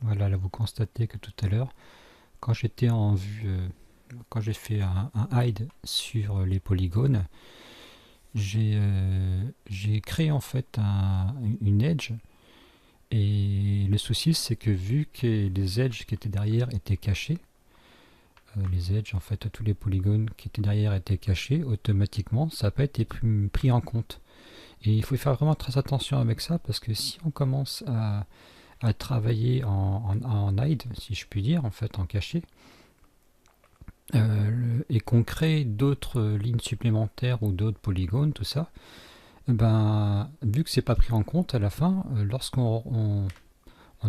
Voilà, là vous constatez que tout à l'heure, quand j'étais en vue, quand j'ai fait un hide sur les polygones, j'ai créé en fait une edge. Et le souci, c'est que vu que les edges qui étaient derrière étaient cachés, les edges, en fait, tous les polygones qui étaient derrière étaient cachés, automatiquement, ça n'a pas été pris en compte. Et il faut faire vraiment très attention avec ça, parce que si on commence à travailler en hide, si je puis dire, en fait, en caché, et qu'on crée d'autres lignes supplémentaires ou d'autres polygones, tout ça, ben, vu que c'est pas pris en compte à la fin, lorsqu'on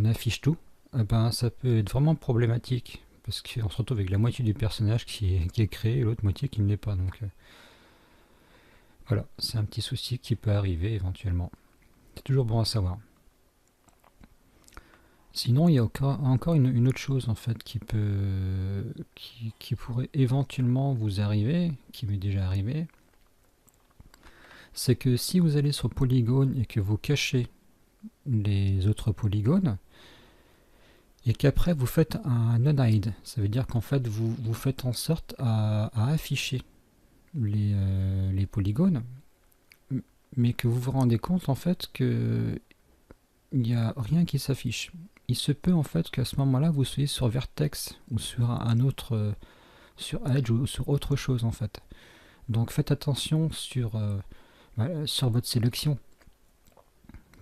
affiche tout, ben, ça peut être vraiment problématique. Parce qu'on se retrouve avec la moitié du personnage qui est créé et l'autre moitié qui ne l'est pas. Donc voilà, c'est un petit souci qui peut arriver éventuellement. C'est toujours bon à savoir. Sinon, il y a encore une autre chose en fait qui pourrait éventuellement vous arriver, qui m'est déjà arrivé, c'est que si vous allez sur polygone et que vous cachez les autres polygones, et qu'après vous faites un non-hide, ça veut dire qu'en fait vous faites en sorte à afficher les polygones, mais que vous vous rendez compte en fait que il n'y a rien qui s'affiche. Il se peut en fait qu'à ce moment-là vous soyez sur Vertex ou sur un autre, sur Edge ou sur autre chose en fait. Donc faites attention sur votre sélection.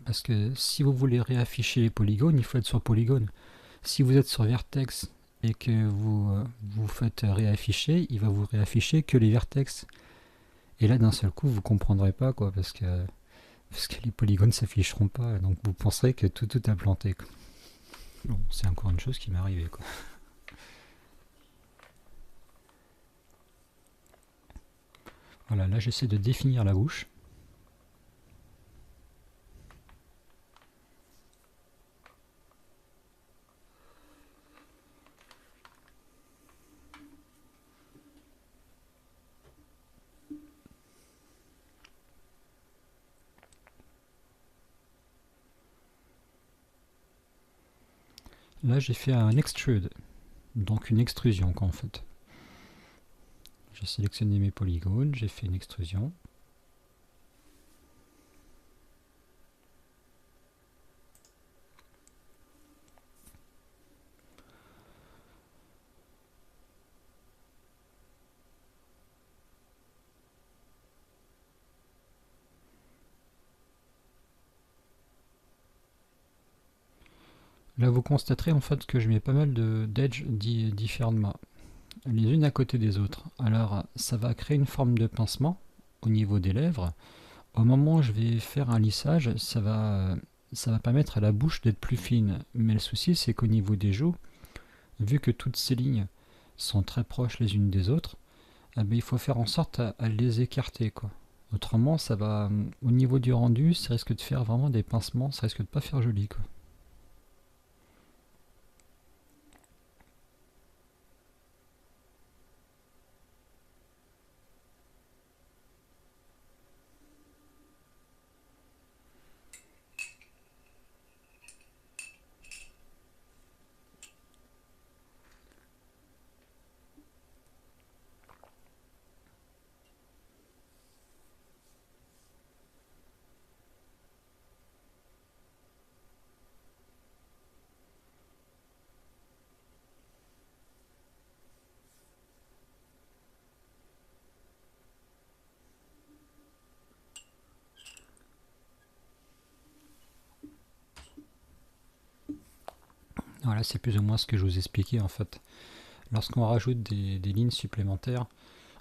Parce que si vous voulez réafficher les polygones, il faut être sur polygone. Si vous êtes sur Vertex et que vous faites réafficher, il va vous réafficher que les vertex. Et là, d'un seul coup, vous comprendrez pas, quoi, parce que les polygones s'afficheront pas, donc vous penserez que tout a planté, quoi. Bon, c'est encore une chose qui m'est arrivée, quoi. Voilà, là j'essaie de définir la bouche. Là j'ai fait un extrude, donc une extrusion, quoi, en fait. J'ai sélectionné mes polygones, j'ai fait une extrusion. Là vous constaterez en fait que je mets pas mal d'edges différemment, les unes à côté des autres. Alors ça va créer une forme de pincement au niveau des lèvres. Au moment où je vais faire un lissage, ça va permettre à la bouche d'être plus fine. Mais le souci, c'est qu'au niveau des joues, vu que toutes ces lignes sont très proches les unes des autres, eh ben, il faut faire en sorte à les écarter, quoi. Autrement, ça va, au niveau du rendu, ça risque de faire vraiment des pincements, ça risque de pas faire joli, quoi. Voilà, c'est plus ou moins ce que je vous expliquais en fait. Lorsqu'on rajoute des lignes supplémentaires,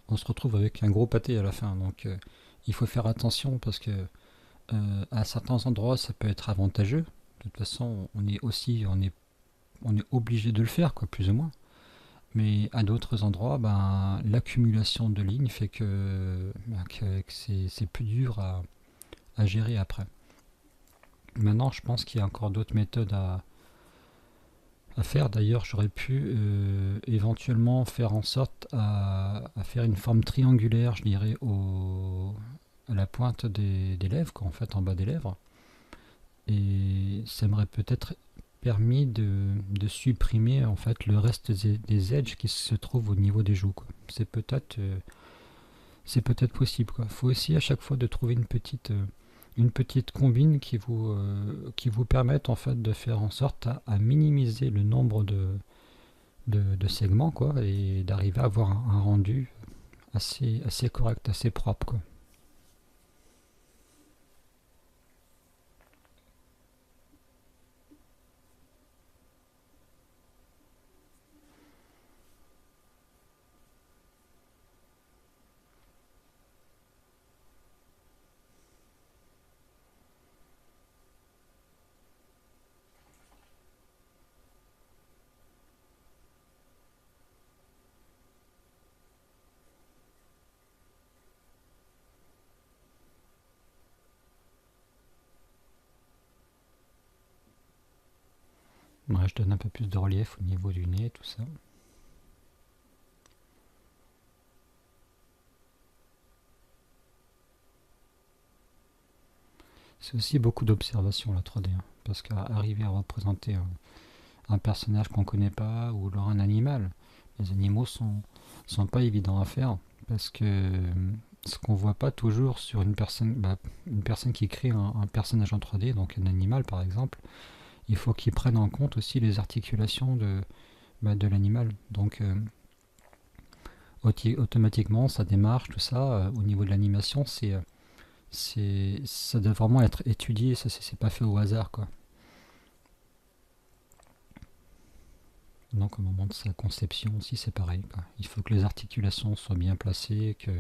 on se retrouve avec un gros pâté à la fin. Donc il faut faire attention parce que à certains endroits ça peut être avantageux. De toute façon, on est obligé de le faire, quoi, plus ou moins. Mais à d'autres endroits, ben, l'accumulation de lignes fait que c'est plus dur à gérer après. Maintenant, je pense qu'il y a encore d'autres méthodes à faire. D'ailleurs, j'aurais pu éventuellement faire en sorte à faire une forme triangulaire, je dirais, à la pointe des lèvres, quoi, en fait, en bas des lèvres. Et ça m'aurait peut-être permis de supprimer en fait le reste des edges qui se trouvent au niveau des joues, quoi. C'est peut-être possible, quoi. Faut essayer à chaque fois de trouver une petite combine qui vous permette en fait de faire en sorte à minimiser le nombre de segments, quoi, et d'arriver à avoir un rendu assez correct, assez propre, quoi. Ouais, je donne un peu plus de relief au niveau du nez, tout ça. C'est aussi beaucoup d'observation la 3D, hein, parce qu'arriver à représenter un personnage qu'on connaît pas ou alors un animal, les animaux sont pas évidents à faire parce que ce qu'on voit pas toujours sur une personne qui crée un personnage en 3D, donc un animal par exemple, il faut qu'il prenne en compte aussi les articulations de l'animal. Donc automatiquement sa démarche, tout ça, au niveau de l'animation, ça doit vraiment être étudié, ça c'est pas fait au hasard, quoi. Donc au moment de sa conception aussi c'est pareil, quoi. Il faut que les articulations soient bien placées, que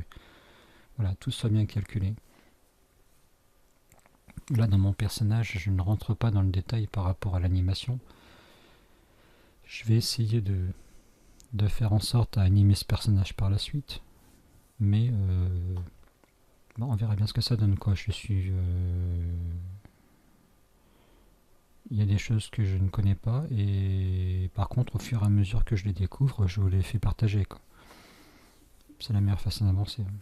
voilà, tout soit bien calculé. Là dans mon personnage je ne rentre pas dans le détail par rapport à l'animation. Je vais essayer de faire en sorte à animer ce personnage par la suite. Mais bon, on verra bien ce que ça donne, quoi. Il y a des choses que je ne connais pas et par contre au fur et à mesure que je les découvre, je vous les fais partager, quoi. C'est la meilleure façon d'avancer, hein.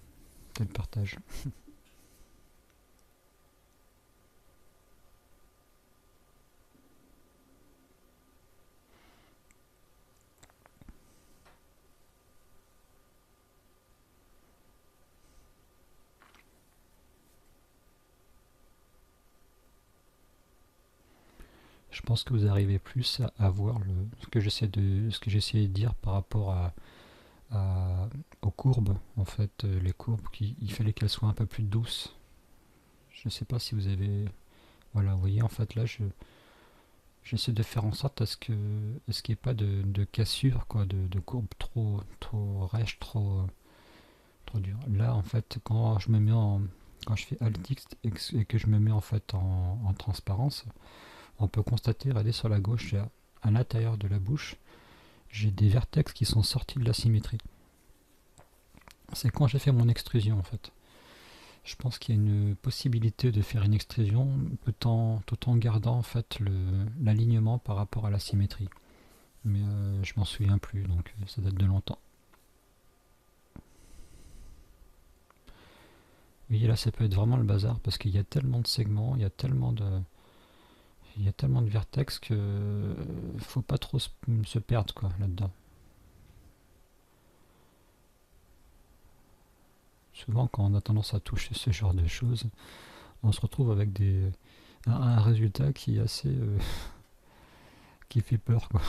C'est le partage. Je pense que vous arrivez plus à voir ce que j'essayais de dire par rapport aux courbes. En fait, les courbes, il fallait qu'elles soient un peu plus douces. Je ne sais pas si vous avez... Voilà, vous voyez, en fait, là, j'essaie de faire en sorte à ce qu'il n'y ait pas de cassure, quoi, de courbes trop rêches, trop dures. Là, en fait, quand je fais Alt X et que je me mets en fait en transparence, on peut constater, regardez sur la gauche, à l'intérieur de la bouche, j'ai des vertex qui sont sortis de la symétrie. C'est quand j'ai fait mon extrusion, en fait. Je pense qu'il y a une possibilité de faire une extrusion tout en gardant en fait l'alignement par rapport à la symétrie. Mais je m'en souviens plus, donc ça date de longtemps. Oui, là ça peut être vraiment le bazar parce qu'il y a tellement de segments, il y a tellement de vertex que faut pas trop se perdre, quoi, là-dedans. Souvent quand on a tendance à toucher ce genre de choses, on se retrouve avec un résultat qui est assez qui fait peur, quoi.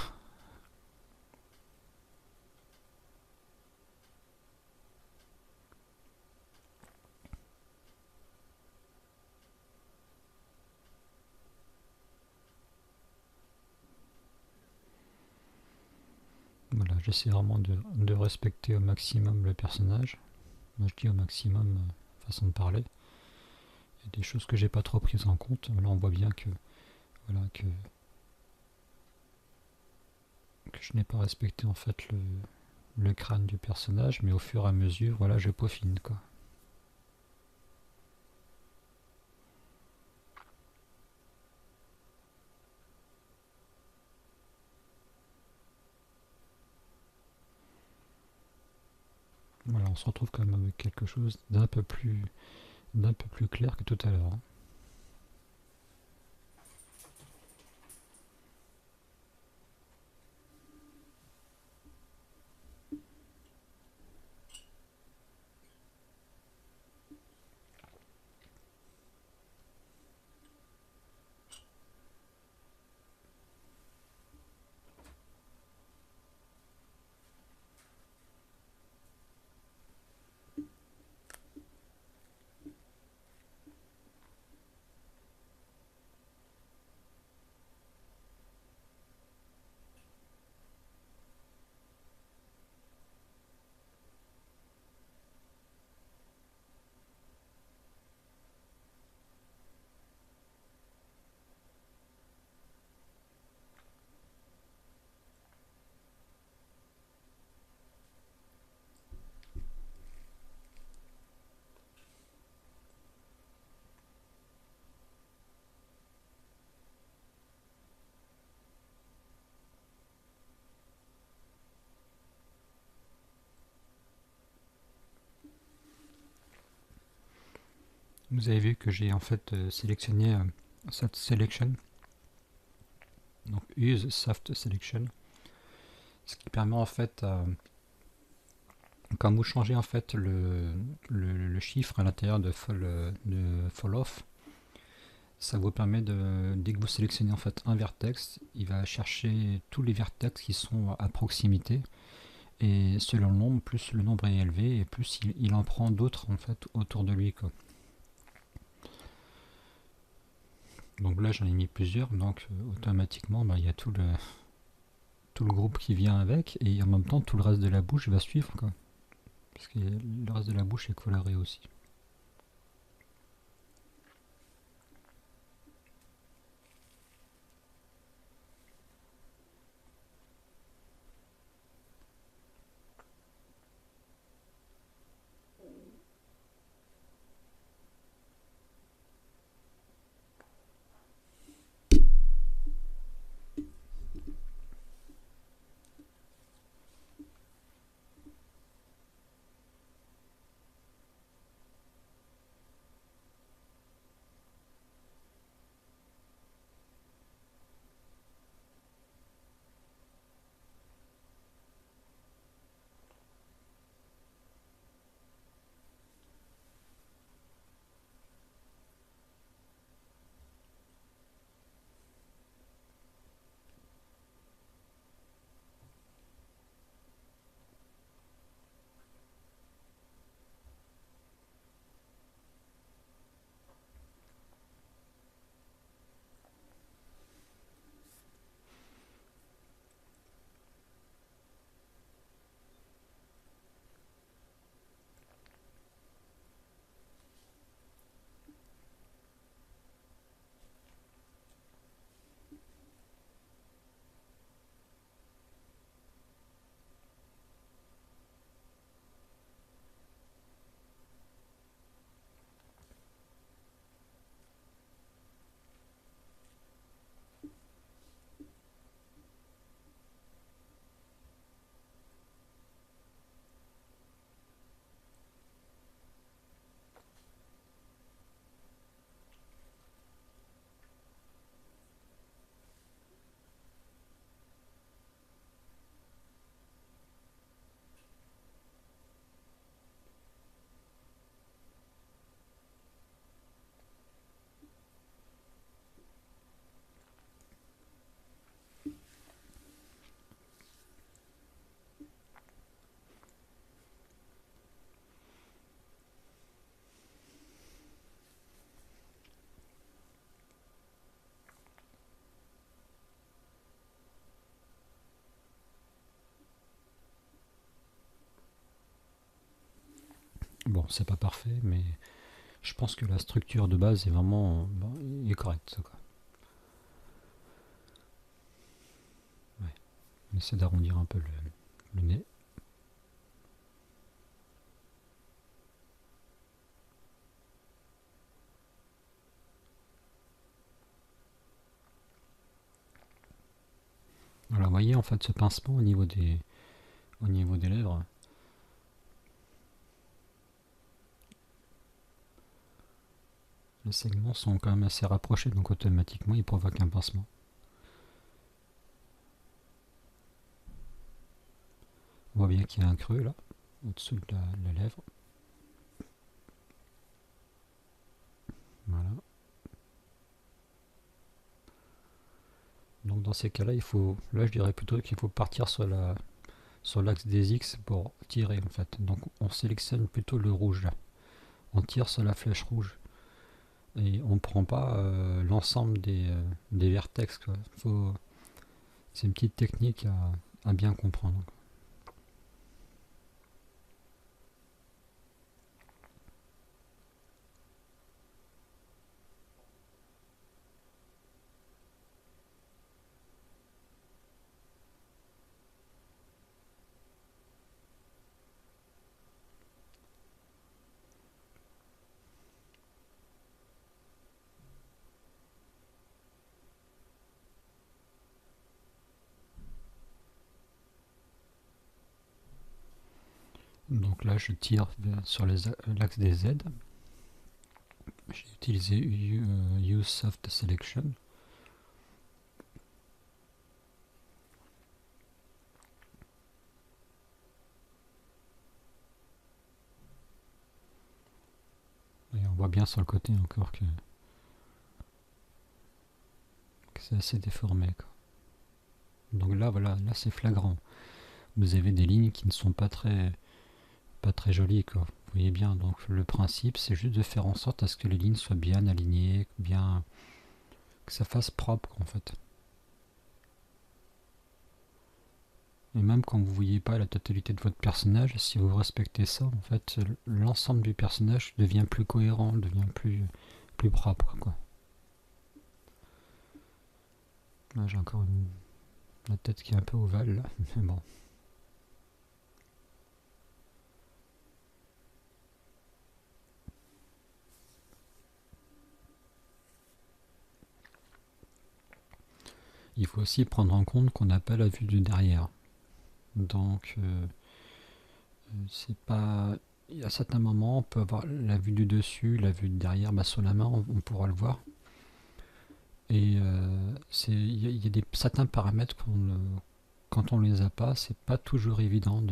Voilà, j'essaie vraiment de respecter au maximum le personnage. Moi je dis au maximum, façon de parler. Il y a des choses que j'ai pas trop prises en compte. Là on voit bien voilà, que je n'ai pas respecté en fait le crâne du personnage, mais au fur et à mesure, voilà, je peaufine, quoi. Voilà, on se retrouve quand même avec quelque chose d'un peu plus clair que tout à l'heure, hein. Vous avez vu que j'ai en fait sélectionné Soft Selection, donc Use Soft Selection, ce qui permet en fait, quand vous changez en fait le chiffre à l'intérieur de fall off, ça vous permet de, dès que vous sélectionnez en fait un vertex, il va chercher tous les vertex qui sont à proximité, et selon le nombre, plus le nombre est élevé, et plus il en prend d'autres en fait autour de lui, quoi. Donc là j'en ai mis plusieurs, donc automatiquement bah, il y a tout le groupe qui vient avec, et en même temps tout le reste de la bouche va suivre, quoi. Parce que le reste de la bouche est coloré aussi. Bon, c'est pas parfait, mais je pense que la structure de base est vraiment est correcte, quoi. Ouais. On essaie d'arrondir un peu le nez. Voilà, vous voyez en fait ce pincement au niveau des lèvres. Les segments sont quand même assez rapprochés, donc automatiquement ils provoquent un pincement. On voit bien qu'il y a un creux là, au-dessous de la lèvre. Voilà. Donc dans ces cas-là, là je dirais plutôt qu'il faut partir sur l'axe des X pour tirer en fait. Donc on sélectionne plutôt le rouge là. On tire sur la flèche rouge. Et on ne prend pas l'ensemble des vertex, quoi. C'est une petite technique à bien comprendre. Donc là je tire sur l'axe des Z. J'ai utilisé Use Soft Selection. Et on voit bien sur le côté encore que c'est assez déformé, quoi. Donc là, voilà, là c'est flagrant. Vous avez des lignes qui ne sont pas très jolies, quoi. Vous voyez bien, donc le principe c'est juste de faire en sorte à ce que les lignes soient bien alignées, bien, que ça fasse propre en fait. Et même quand vous voyez pas la totalité de votre personnage, si vous respectez ça, en fait, l'ensemble du personnage devient plus cohérent, devient plus propre, quoi. Là, j'ai encore la tête qui est un peu ovale, là, mais bon. Il faut aussi prendre en compte qu'on n'a pas la vue du derrière. Donc, c'est pas... Il y a certains moments, on peut avoir la vue du dessus, la vue de derrière, bah, sur la main, on pourra le voir. Et il y a certains paramètres quand on les a pas, c'est pas toujours évident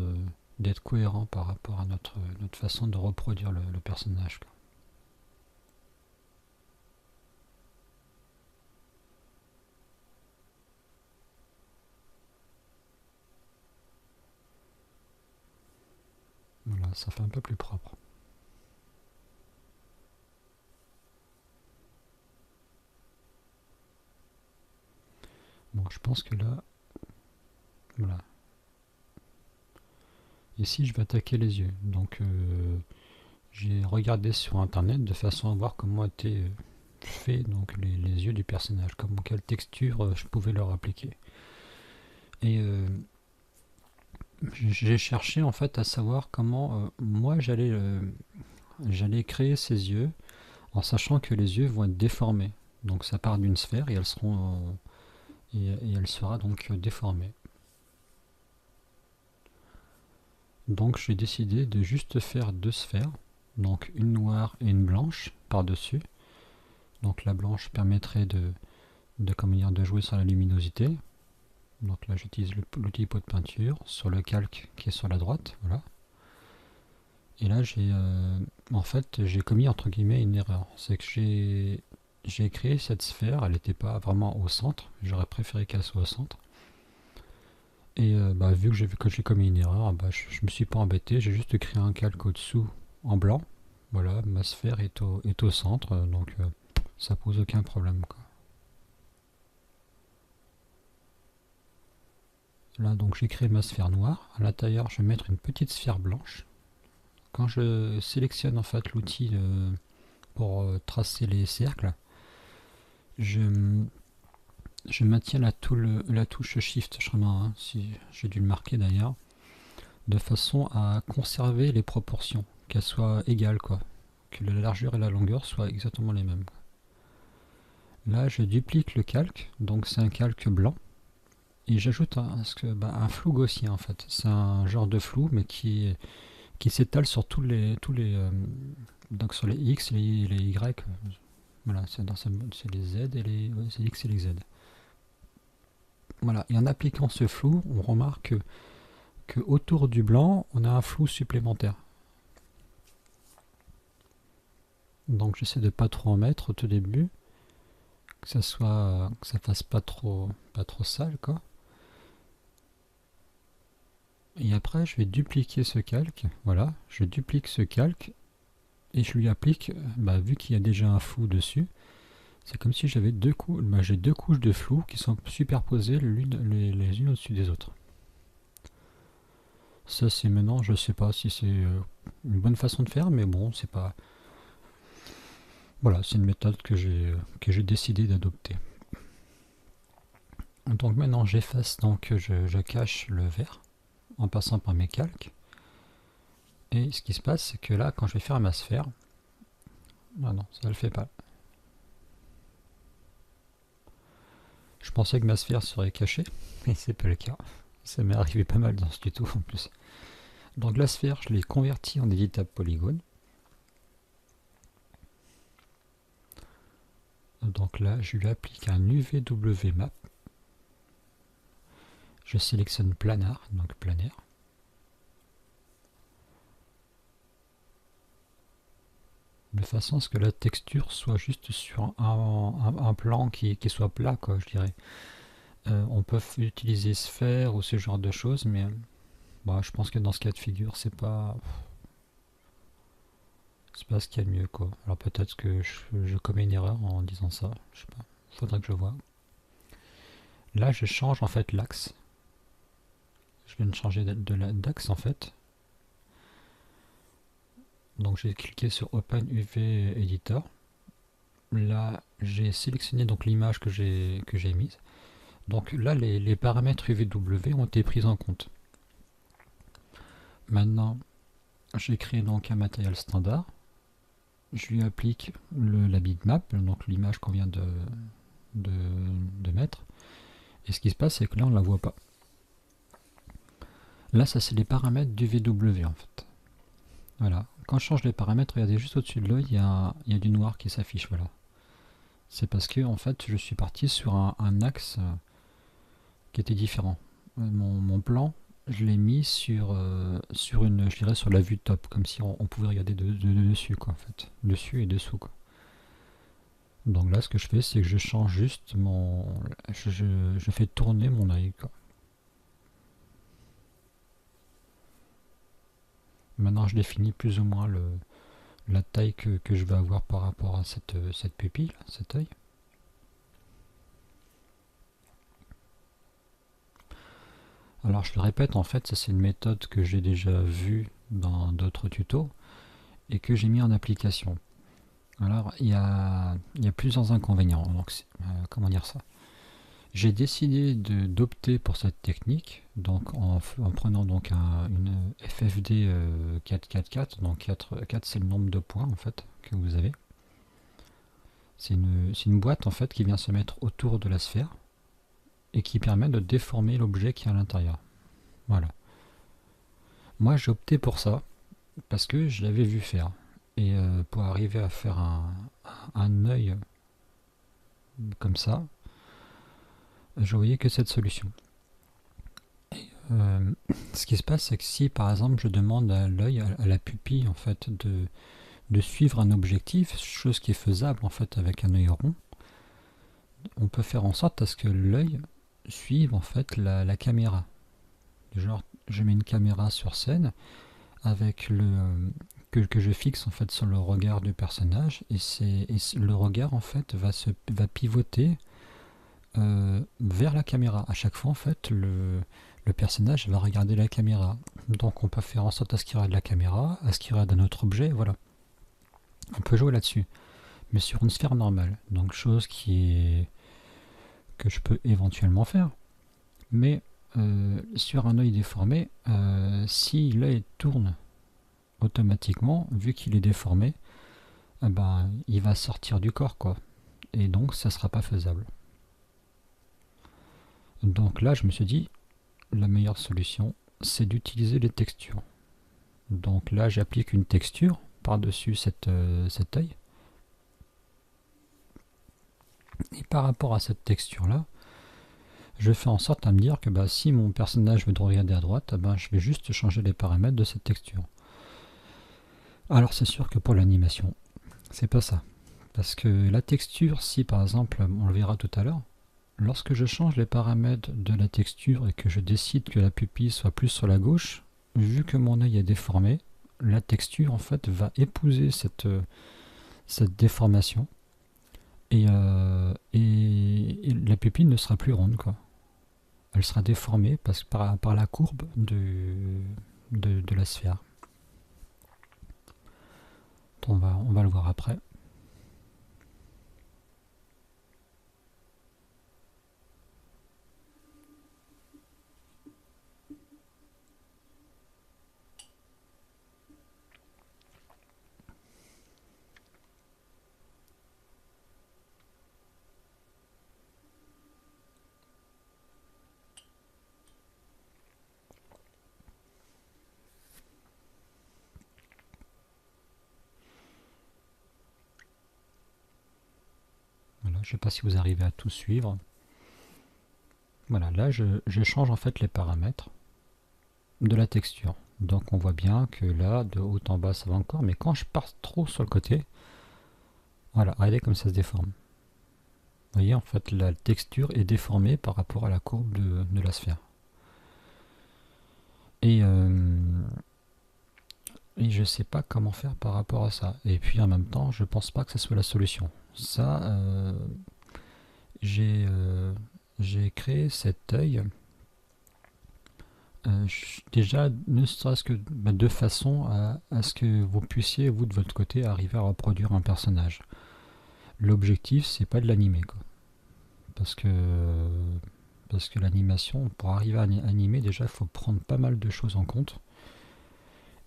d'être cohérent par rapport à notre façon de reproduire le personnage, quoi. Voilà, ça fait un peu plus propre. Bon, je pense que là, voilà. Ici, je vais attaquer les yeux. Donc, j'ai regardé sur internet de façon à voir comment étaient faits donc les yeux du personnage, comment quelle texture je pouvais leur appliquer. Et j'ai cherché en fait à savoir comment moi j'allais créer ces yeux en sachant que les yeux vont être déformés. Donc ça part d'une sphère et elles seront et elle sera donc déformée. Donc j'ai décidé de juste faire deux sphères, donc une noire et une blanche par-dessus. Donc la blanche permettrait de jouer sur la luminosité. Donc là j'utilise l'outil pot de peinture sur le calque qui est sur la droite, voilà. Et là en fait j'ai commis entre guillemets une erreur. C'est que j'ai créé cette sphère, elle n'était pas vraiment au centre, j'aurais préféré qu'elle soit au centre. Et vu que j'ai commis une erreur, je me suis pas embêté, j'ai juste créé un calque au-dessous en blanc. Voilà, ma sphère est au centre, donc ça pose aucun problème, quoi. Là donc j'ai créé ma sphère noire. À l'intérieur je vais mettre une petite sphère blanche. Quand je sélectionne en fait l'outil pour tracer les cercles, je, je maintiens la touche Shift, je crois, hein, si j'ai dû le marquer d'ailleurs, de façon à conserver les proportions, qu'elles soient égales, quoi. Que la largeur et la longueur soient exactement les mêmes. Là, je duplique le calque, donc c'est un calque blanc, et j'ajoute un flou gaussien en fait. C'est un genre de flou, mais qui s'étale sur tous les donc sur les X, les Y. Voilà, c'est les Z et les c'est X et les Z. Voilà, et en appliquant ce flou, on remarque que autour du blanc, on a un flou supplémentaire. Donc j'essaie de pas trop en mettre au tout début, que ça fasse pas trop sale, quoi. Et après, je vais dupliquer ce calque. Voilà, je duplique ce calque et je lui applique, vu qu'il y a déjà un flou dessus, c'est comme si j'avais j'ai deux couches de flou qui sont superposées les unes au-dessus des autres. Ça, c'est maintenant, je sais pas si c'est une bonne façon de faire, mais bon, c'est pas. Voilà, c'est une méthode que j'ai décidé d'adopter. Donc maintenant, j'efface, donc je cache le vert en passant par mes calques. Et ce qui se passe, c'est que là, quand je vais faire ma sphère, non, ça le fait pas. Je pensais que ma sphère serait cachée, mais c'est pas le cas. Ça m'est arrivé pas mal dans ce tuto en plus. Donc la sphère, je l'ai convertie en éditable polygone. Donc là, je lui applique un UVW map. Je sélectionne planar, donc planaire. De façon à ce que la texture soit juste sur un plan qui soit plat, quoi, je dirais. On peut utiliser sphère ou ce genre de choses, mais bah, je pense que dans ce cas de figure, c'est pas ce qu'il y a de mieux, quoi. Alors peut-être que je commets une erreur en disant ça, je sais pas. Faudrait que je vois. Là, je change en fait l'axe. Je viens de changer d'axe en fait. Donc j'ai cliqué sur Open UV Editor. Là, j'ai sélectionné donc l'image que j'ai mise. Donc là, les paramètres UVW ont été pris en compte. Maintenant, j'ai créé donc un matériel standard. Je lui applique la bitmap, donc l'image qu'on vient de mettre. Et ce qui se passe, c'est que là, on ne la voit pas. Là, ça, c'est les paramètres du VW, en fait. Voilà. Quand je change les paramètres, regardez, juste au-dessus de l'œil, il y a du noir qui s'affiche. Voilà. C'est parce que, en fait, je suis parti sur un axe qui était différent. Mon plan, je l'ai mis sur une, je dirais, sur la vue top, comme si on pouvait regarder de dessus, quoi, en fait. Dessus et dessous, quoi. Donc là, ce que je fais, c'est que je change juste je fais tourner mon œil, quoi. Maintenant, je définis plus ou moins la taille que je vais avoir par rapport à cette pupille, cet œil. Alors, je le répète, en fait, ça c'est une méthode que j'ai déjà vue dans d'autres tutos et que j'ai mis en application. Alors, il y a plusieurs inconvénients. Donc, comment dire ça? J'ai décidé d'opter pour cette technique, donc en prenant donc une FFD 444, donc 4 c'est le nombre de points en fait que vous avez. C'est une boîte en fait qui vient se mettre autour de la sphère et qui permet de déformer l'objet qui est à l'intérieur. Voilà. Moi j'ai opté pour ça parce que je l'avais vu faire. Et pour arriver à faire un œil comme ça, je voyais que cette solution. Ce qui se passe, c'est que si par exemple je demande à l'œil, à la pupille en fait, de suivre un objectif, chose qui est faisable en fait avec un œil rond, on peut faire en sorte à ce que l'œil suive en fait la caméra. Genre, je mets une caméra sur scène avec que je fixe en fait sur le regard du personnage et le regard en fait va pivoter vers la caméra. À chaque fois en fait le personnage va regarder la caméra. Donc on peut faire en sorte à ce qu'il regarde la caméra, à ce qu'il regarde un autre objet, voilà. On peut jouer là-dessus. Mais sur une sphère normale. Donc chose que je peux éventuellement faire. Mais sur un œil déformé, si l'œil tourne automatiquement, vu qu'il est déformé, ben, il va sortir du corps, quoi. Et donc ça sera pas faisable. Donc là je me suis dit, la meilleure solution, c'est d'utiliser les textures. Donc là, j'applique une texture par-dessus cet œil. Et par rapport à cette texture-là, je fais en sorte à me dire que bah, si mon personnage veut regarder à droite, bah, je vais juste changer les paramètres de cette texture. Alors c'est sûr que pour l'animation, c'est pas ça. Parce que la texture, si par exemple, on le verra tout à l'heure, lorsque je change les paramètres de la texture et que je décide que la pupille soit plus sur la gauche, vu que mon œil est déformé, la texture en fait va épouser cette déformation et la pupille ne sera plus ronde, quoi. Elle sera déformée par la courbe de la sphère. On va le voir après. Je sais pas si vous arrivez à tout suivre. Voilà, là je change en fait les paramètres de la texture. Donc on voit bien que là, de haut en bas, ça va encore, mais quand je pars trop sur le côté, voilà, regardez comme ça se déforme. Vous voyez, en fait, la texture est déformée par rapport à la courbe de la sphère. Et, et je sais pas comment faire par rapport à ça. Et puis en même temps, je pense pas que ce soit la solution. Ça, j'ai créé cet œil déjà, ne serait-ce que de façon à ce que vous puissiez, vous de votre côté, arriver à reproduire un personnage. L'objectif, c'est pas de l'animer, quoi. Parce que, parce que l'animation, pour arriver à animer, déjà, il faut prendre pas mal de choses en compte.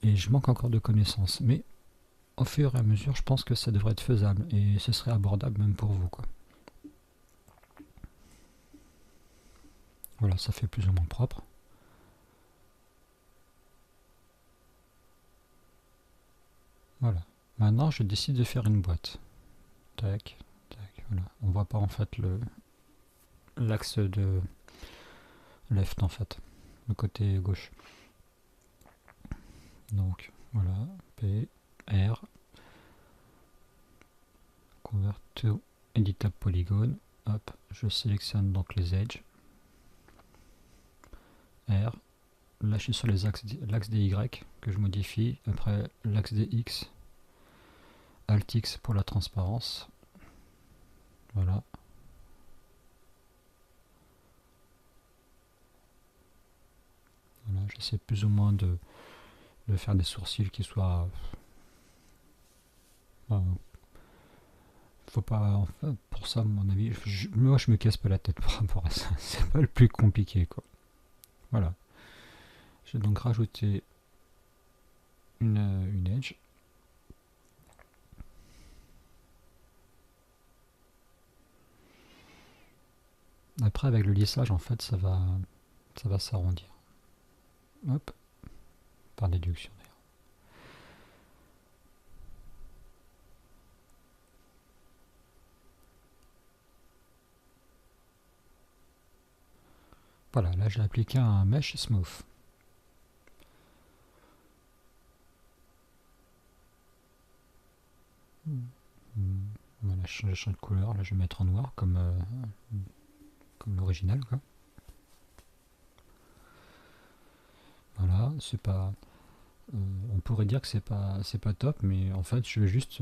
Et je manque encore de connaissances. Mais au fur et à mesure, je pense que ça devrait être faisable. Et ce serait abordable même pour vous, quoi. Voilà, ça fait plus ou moins propre. Voilà. Maintenant, je décide de faire une boîte. Tac, tac, voilà. On voit pas en fait l'axe de left en fait, le côté gauche. Donc voilà, P, R, convert to editable polygone. Hop, je sélectionne donc les edges. R, là je suis sur l'axe des Y que je modifie. Après l'axe des X, Alt X pour la transparence. Voilà. Voilà, j'essaie plus ou moins de faire des sourcils qui soient. Faut pas. Enfin, pour ça, à mon avis, moi je me casse pas la tête par rapport à ça. C'est pas le plus compliqué, quoi. Voilà. J'ai donc rajouté une edge. Après, avec le lissage, en fait, ça va s'arrondir. Hop, par déduction d'ailleurs. Voilà, là j'ai appliqué un mesh smooth. Voilà, je change de couleur. Là, je vais mettre en noir comme l'original, quoi. Voilà, c'est pas. On pourrait dire que c'est pas top, mais en fait, je vais juste.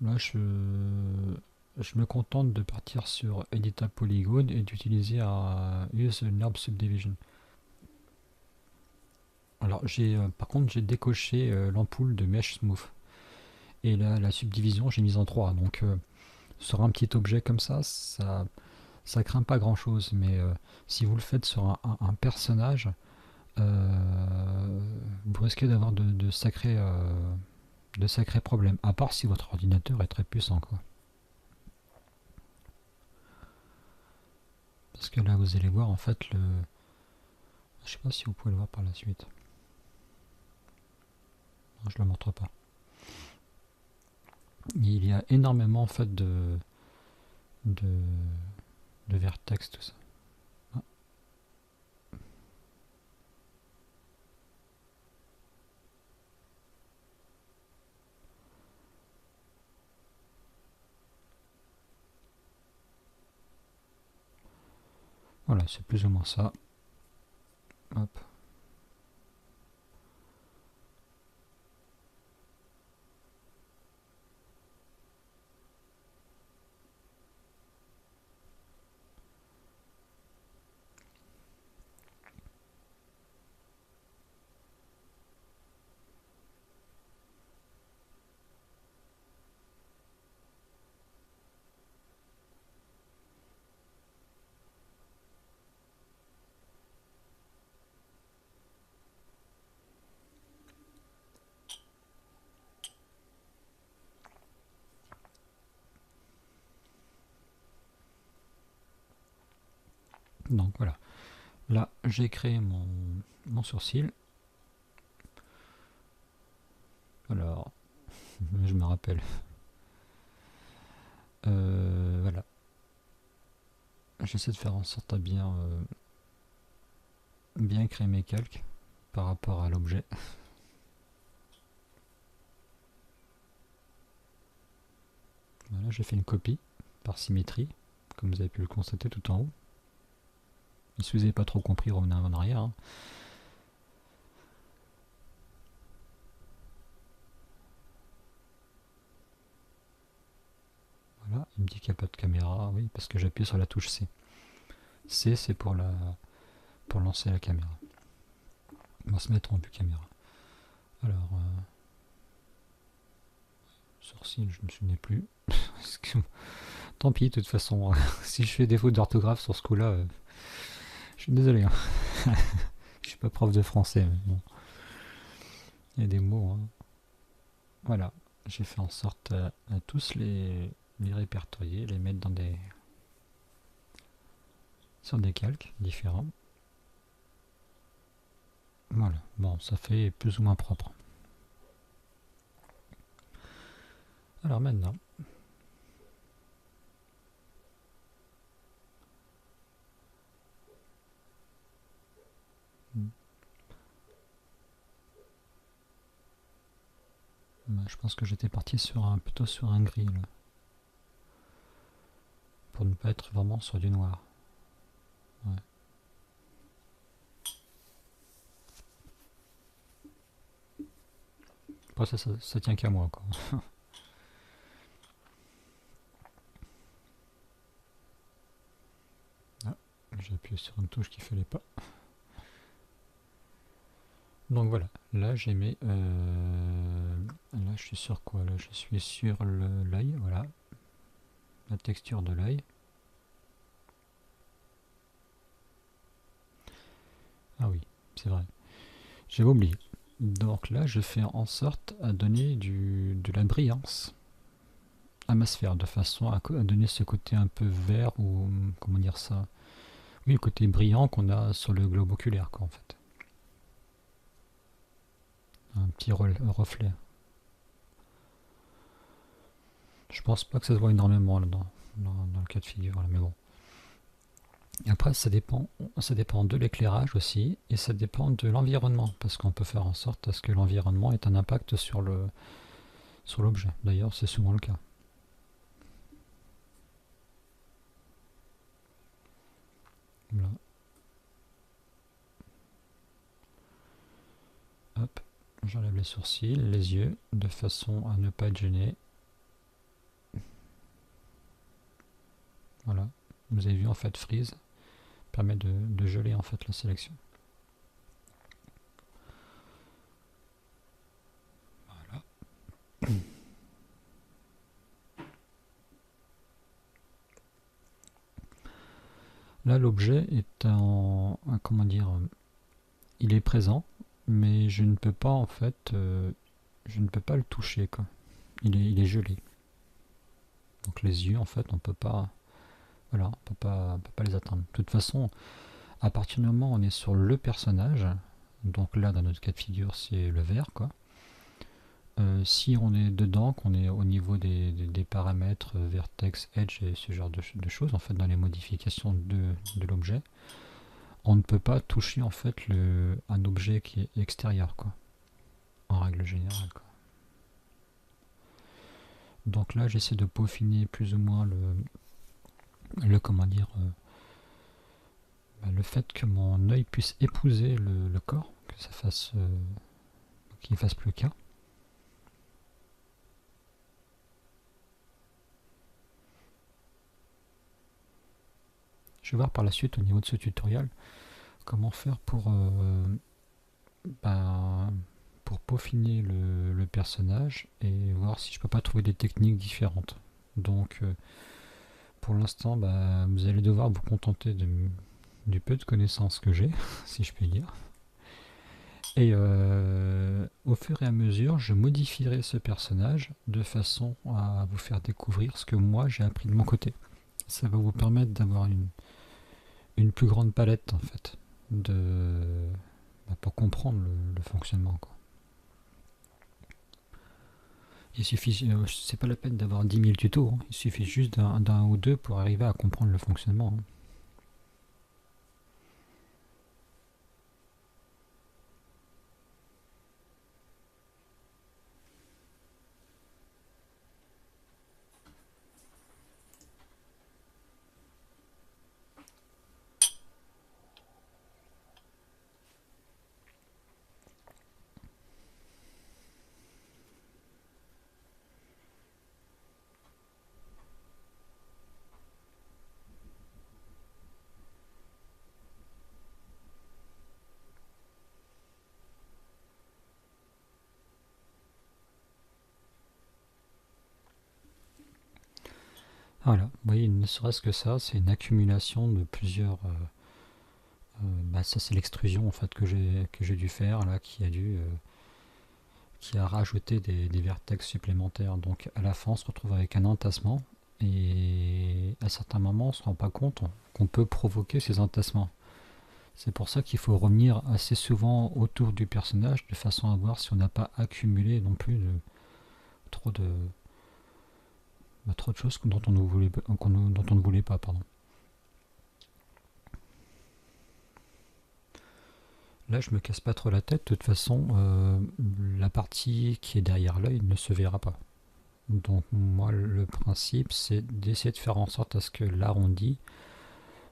Là, je me contente de partir sur Editable Polygone et d'utiliser un Use a Knob Subdivision. Alors, par contre, j'ai décoché l'ampoule de Mesh Smooth. Et la subdivision, j'ai mise en 3. Donc, sur un petit objet comme ça craint pas grand chose. Mais si vous le faites sur un personnage, vous risquez d'avoir de sacrés problèmes. À part si votre ordinateur est très puissant, quoi. Parce que là, vous allez voir, en fait, je sais pas si vous pouvez le voir par la suite. Non, je le montre pas. Il y a énormément, en fait, de, de vertex, tout ça. Ah. Voilà, c'est plus ou moins ça. Hop. Donc voilà. Là, j'ai créé mon sourcil. Alors, je me rappelle. Voilà. J'essaie de faire en sorte à bien créer mes calques par rapport à l'objet. Voilà, j'ai fait une copie par symétrie, comme vous avez pu le constater tout en haut. Et si vous n'avez pas trop compris, revenez en arrière. Hein. Voilà, il me dit qu'il n'y a pas de caméra, oui, parce que j'appuie sur la touche C. C, c'est pour lancer la caméra. On va se mettre en vue caméra. Alors, sourcil, je ne me souvenais plus. Tant pis, de toute façon, si je fais des fautes d'orthographe sur ce coup-là, je suis désolé. Hein. Je suis pas prof de français, mais bon. Il y a des mots. Hein. Voilà, j'ai fait en sorte à tous les répertorier, les mettre sur des calques différents. Voilà, bon, ça fait plus ou moins propre. Alors maintenant, je pense que j'étais parti plutôt sur un gris, là, pour ne pas être vraiment sur du noir. Ouais. Après, ça tient qu'à moi, quoi. Ah, j'ai appuyé sur une touche qu'il fallait pas. Donc voilà, là j'ai mis... là je suis sur quoi? Là je suis sur l'œil, voilà. La texture de l'œil. Ah oui, c'est vrai. J'avais oublié. Donc là je fais en sorte à donner de la brillance à ma sphère, de façon à donner ce côté un peu vert ou... Comment dire ça? Oui, le côté brillant qu'on a sur le globe oculaire, quoi, en fait. Un petit reflet. Je pense pas que ça se voit énormément là, dans le cas de figure, là, mais bon. Et après, ça dépend de l'éclairage aussi, et ça dépend de l'environnement, parce qu'on peut faire en sorte à ce que l'environnement ait un impact sur l'objet. D'ailleurs, c'est souvent le cas. Là. Hop, j'enlève les sourcils, les yeux, de façon à ne pas être gêné. Voilà, vous avez vu en fait Freeze permet de geler en fait la sélection. Voilà. Là l'objet est comment dire, il est présent, mais je ne peux pas en fait, je ne peux pas le toucher quoi. Il est gelé. Donc les yeux en fait on peut pas, voilà, on peut pas les atteindre. De toute façon, à partir du moment où on est sur le personnage, donc là dans notre cas de figure c'est le vert quoi. Si on est dedans, qu'on est au niveau des paramètres vertex, edge et ce genre de choses, en fait dans les modifications de l'objet, on ne peut pas toucher en fait un objet qui est extérieur quoi, en règle générale quoi. Donc là j'essaie de peaufiner plus ou moins comment dire, le fait que mon œil puisse épouser le corps, que ça fasse qu'il fasse plus qu'un. Je vais voir par la suite au niveau de ce tutoriel comment faire pour peaufiner le personnage et voir si je peux pas trouver des techniques différentes. Donc pour l'instant vous allez devoir vous contenter du peu de connaissances que j'ai, si je puis dire. Et au fur et à mesure, je modifierai ce personnage de façon à vous faire découvrir ce que moi j'ai appris de mon côté. Ça va vous permettre d'avoir une plus grande palette en fait pour comprendre le fonctionnement quoi. Il suffit, c'est pas la peine d'avoir 10 000 tutos, hein. Il suffit juste d'un ou deux pour arriver à comprendre le fonctionnement, hein. Voilà, vous voyez, ne serait-ce que ça, c'est une accumulation de plusieurs. Bah ça, c'est l'extrusion en fait que j'ai dû faire là, qui a rajouté des vertex supplémentaires. Donc à la fin, on se retrouve avec un entassement et à certains moments, on ne se rend pas compte qu'on peut provoquer ces entassements. C'est pour ça qu'il faut revenir assez souvent autour du personnage de façon à voir si on n'a pas accumulé non plus trop de trop de choses dont on ne voulait pas, pardon. Là, je me casse pas trop la tête. De toute façon, la partie qui est derrière l'œil ne se verra pas. Donc moi, le principe, c'est d'essayer de faire en sorte à ce que l'arrondi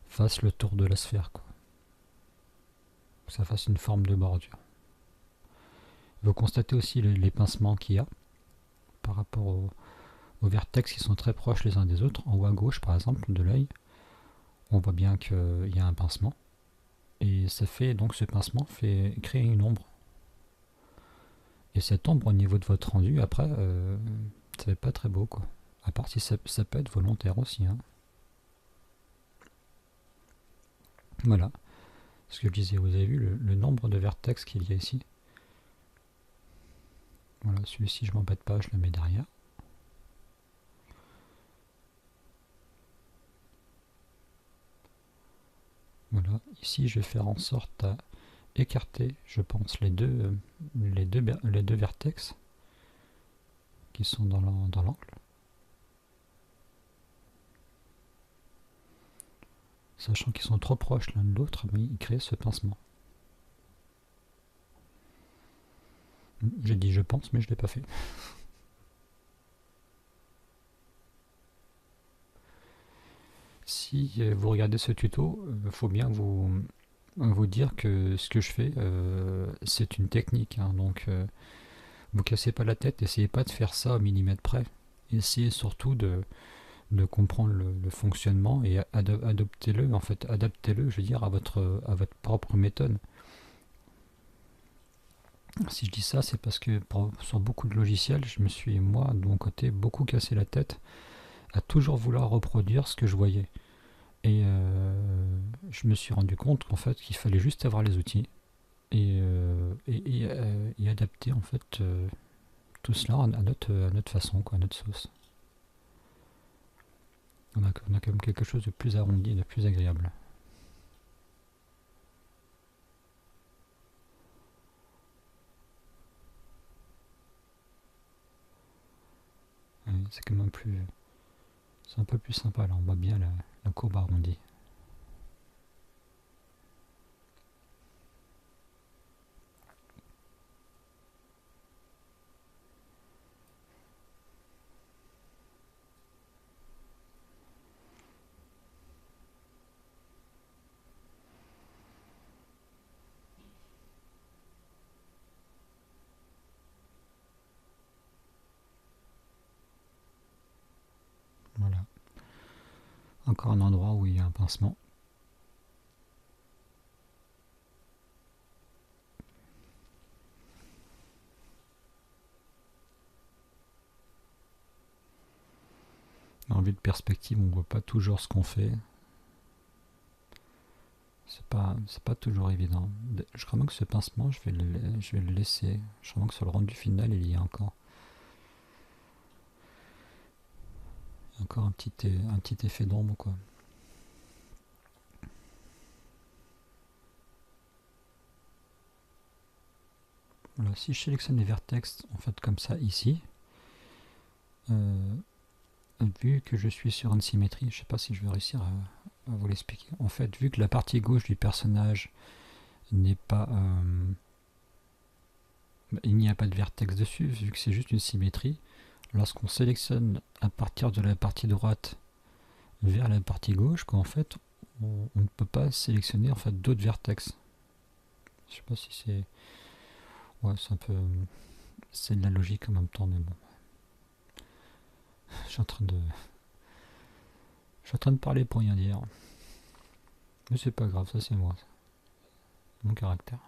fasse le tour de la sphère, quoi. Que ça fasse une forme de bordure. Vous constatez aussi les pincements qu'il y a par rapport aux vertex qui sont très proches les uns des autres. En haut à gauche, par exemple, de l'œil, on voit bien qu'il y a un pincement. Et ça fait donc ce pincement fait créer une ombre. Et cette ombre au niveau de votre rendu, après, ça fait pas très beau, quoi. À part si ça peut être volontaire aussi, hein. Voilà. Ce que je disais, vous avez vu le nombre de vertex qu'il y a ici. Voilà, celui-ci, je m'embête pas, je le mets derrière. Voilà, ici, je vais faire en sorte à écarter, je pense, les deux vertex qui sont dans l'angle. Sachant qu'ils sont trop proches l'un de l'autre, mais ils créent ce pincement. J'ai dit je pense, mais je ne l'ai pas fait. Si vous regardez ce tuto, il faut bien vous dire que ce que je fais, c'est une technique, hein. Donc, vous cassez pas la tête, essayez pas de faire ça au millimètre près. Essayez surtout de comprendre le fonctionnement et adoptez-le, en fait, adaptez-le, je veux dire, à votre propre méthode. Si je dis ça, c'est parce que sur beaucoup de logiciels, je me suis, moi, de mon côté, beaucoup cassé la tête à toujours vouloir reproduire ce que je voyais. Et je me suis rendu compte qu'en fait, qu'il fallait juste avoir les outils et adapter en fait tout cela à notre façon, quoi, à notre sauce. On a quand même quelque chose de plus arrondi et de plus agréable. Ouais, c'est quand même plus. C'est un peu plus sympa là, on voit bien la courbe arrondie. Voilà. Encore un endroit où il y a un pincement. En vue de perspective, on ne voit pas toujours ce qu'on fait. C'est pas toujours évident. Je crois même que ce pincement, je vais le laisser. Je crois même que sur le rendu final, il y a encore un petit effet d'ombre, quoi. Voilà, si je sélectionne les vertex en fait comme ça ici, euh, vu que je suis sur une symétrie, je sais pas si je vais réussir à vous l'expliquer. En fait, vu que la partie gauche du personnage n'est pas... il n'y a pas de vertex dessus, vu que c'est juste une symétrie, lorsqu'on sélectionne à partir de la partie droite vers la partie gauche, qu'en fait, on ne peut pas sélectionner en fait d'autres vertex. Je sais pas si c'est... Ouais, c'est un peu... C'est de la logique en même temps, mais bon. Je suis en train de... Je suis en train de parler pour rien dire. Mais c'est pas grave, ça c'est moi. Mon caractère.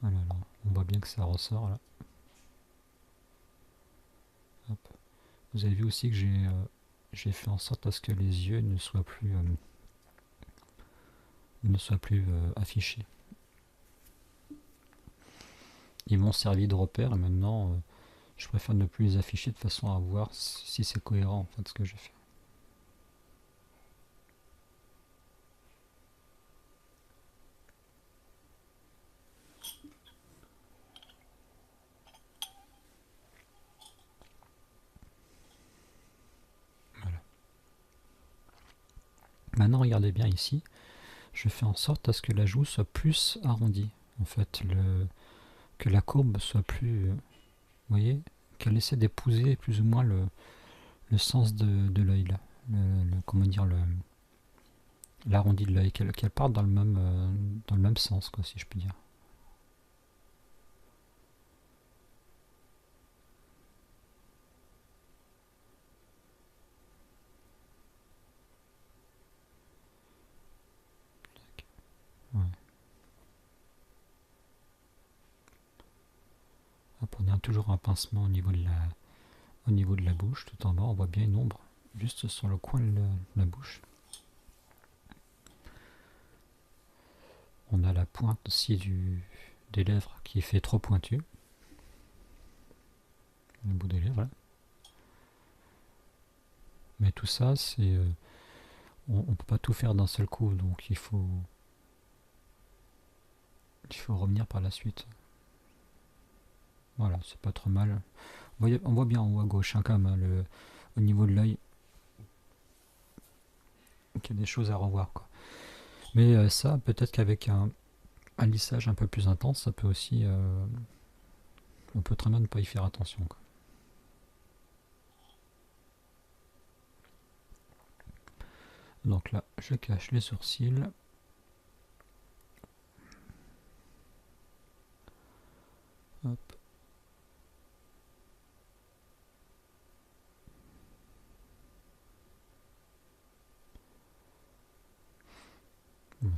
Voilà, là. On voit bien que ça ressort là. Hop. Vous avez vu aussi que j'ai fait en sorte à ce que les yeux ne soient plus affichés. Ils m'ont servi de repère et maintenant je préfère ne plus les afficher de façon à voir si c'est cohérent en fait ce que j'ai fait. Voilà. Maintenant regardez bien ici, je fais en sorte à ce que la joue soit plus arrondie. En fait, que la courbe soit plus... vous voyez, qu'elle essaie d'épouser plus ou moins le sens de l'œil là. Comment dire, l'arrondi de l'œil, qu'elle parte dans le même sens, quoi, si je puis dire. Ouais. Hop, on a toujours un pincement au niveau de la bouche, tout en bas, on voit bien une ombre, juste sur le coin de la bouche. On a la pointe aussi des lèvres qui fait trop pointu. Le bout des lèvres, là. Mais tout ça, on ne peut pas tout faire d'un seul coup, donc il faut revenir par la suite. Voilà, c'est pas trop mal. On voit bien en haut à gauche, hein, quand même, hein, au niveau de l'œil, qu'il y a des choses à revoir, quoi. Mais ça, peut-être qu'avec un lissage un peu plus intense, ça peut aussi... on peut très bien ne pas y faire attention, quoi. Donc là, je cache les sourcils. Hop. Ouais.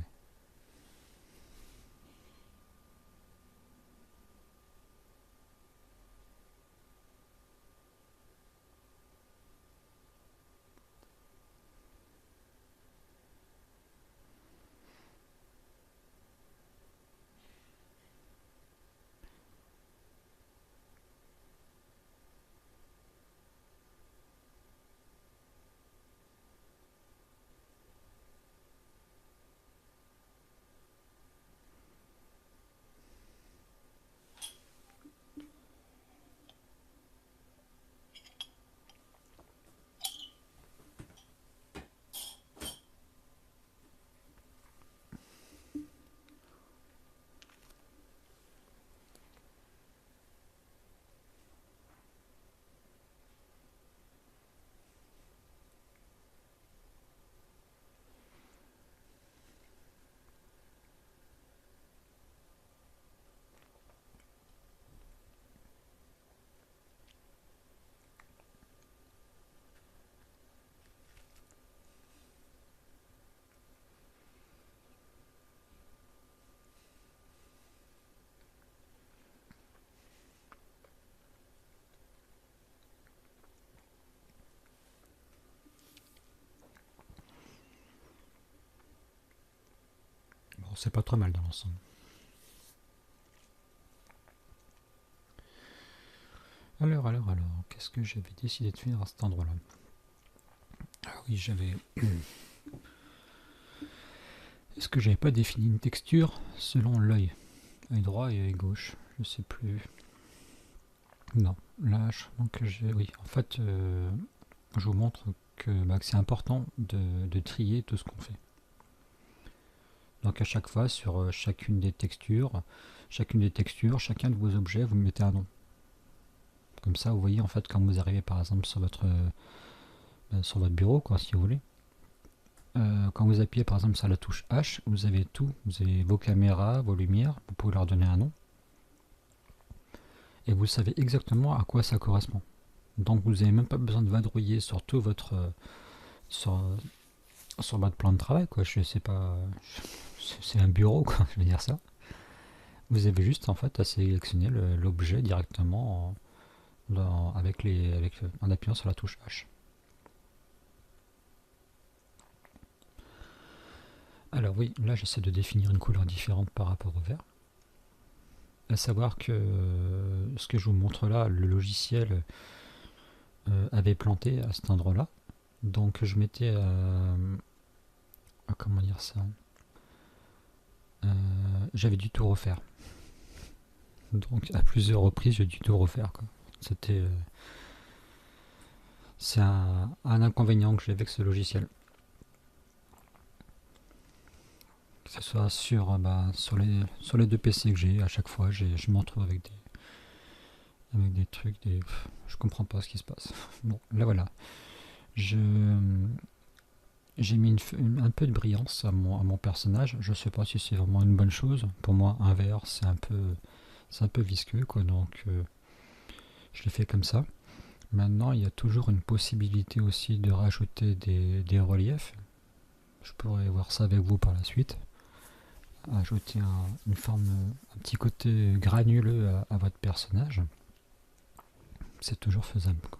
Bon, c'est pas trop mal dans l'ensemble. Alors, qu'est-ce que j'avais décidé de faire à cet endroit-là? Oui, j'avais... Est-ce que j'avais pas défini une texture selon l'œil? Œil droit et œil gauche, je sais plus. Non, là, je pense que j'ai... Oui, en fait, je vous montre que c'est important de trier tout ce qu'on fait. Donc à chaque fois, sur chacune des textures, chacun de vos objets, vous mettez un nom. Comme ça, vous voyez, en fait, quand vous arrivez, par exemple, sur votre bureau, quoi, si vous voulez, quand vous appuyez, par exemple, sur la touche H, vous avez tout. Vous avez vos caméras, vos lumières, vous pouvez leur donner un nom. Et vous savez exactement à quoi ça correspond. Donc vous n'avez même pas besoin de vadrouiller sur tout votre... sur votre plan de travail, quoi. Je sais pas... C'est un bureau, quoi, je veux dire ça. Vous avez juste, en fait, à sélectionner l'objet directement en appuyant sur la touche H. Alors oui, là j'essaie de définir une couleur différente par rapport au vert. À savoir que ce que je vous montre là, le logiciel avait planté à cet endroit-là. Donc je m'étais... comment dire ça, j'avais dû tout refaire. Donc à plusieurs reprises j'ai dû tout refaire, quoi. C'était... c'est un inconvénient que j'ai avec ce logiciel. Que ce soit sur les deux PC que j'ai, à chaque fois je me retrouve avec des trucs, je comprends pas ce qui se passe. Bon, là voilà. J'ai mis un peu de brillance à mon personnage. Je sais pas si c'est vraiment une bonne chose. Pour moi, un vert, c'est un peu visqueux, quoi. Donc, je l'ai fait comme ça. Maintenant, il y a toujours une possibilité aussi de rajouter des reliefs. Je pourrais voir ça avec vous par la suite. Ajouter une forme, un petit côté granuleux à votre personnage. C'est toujours faisable, quoi.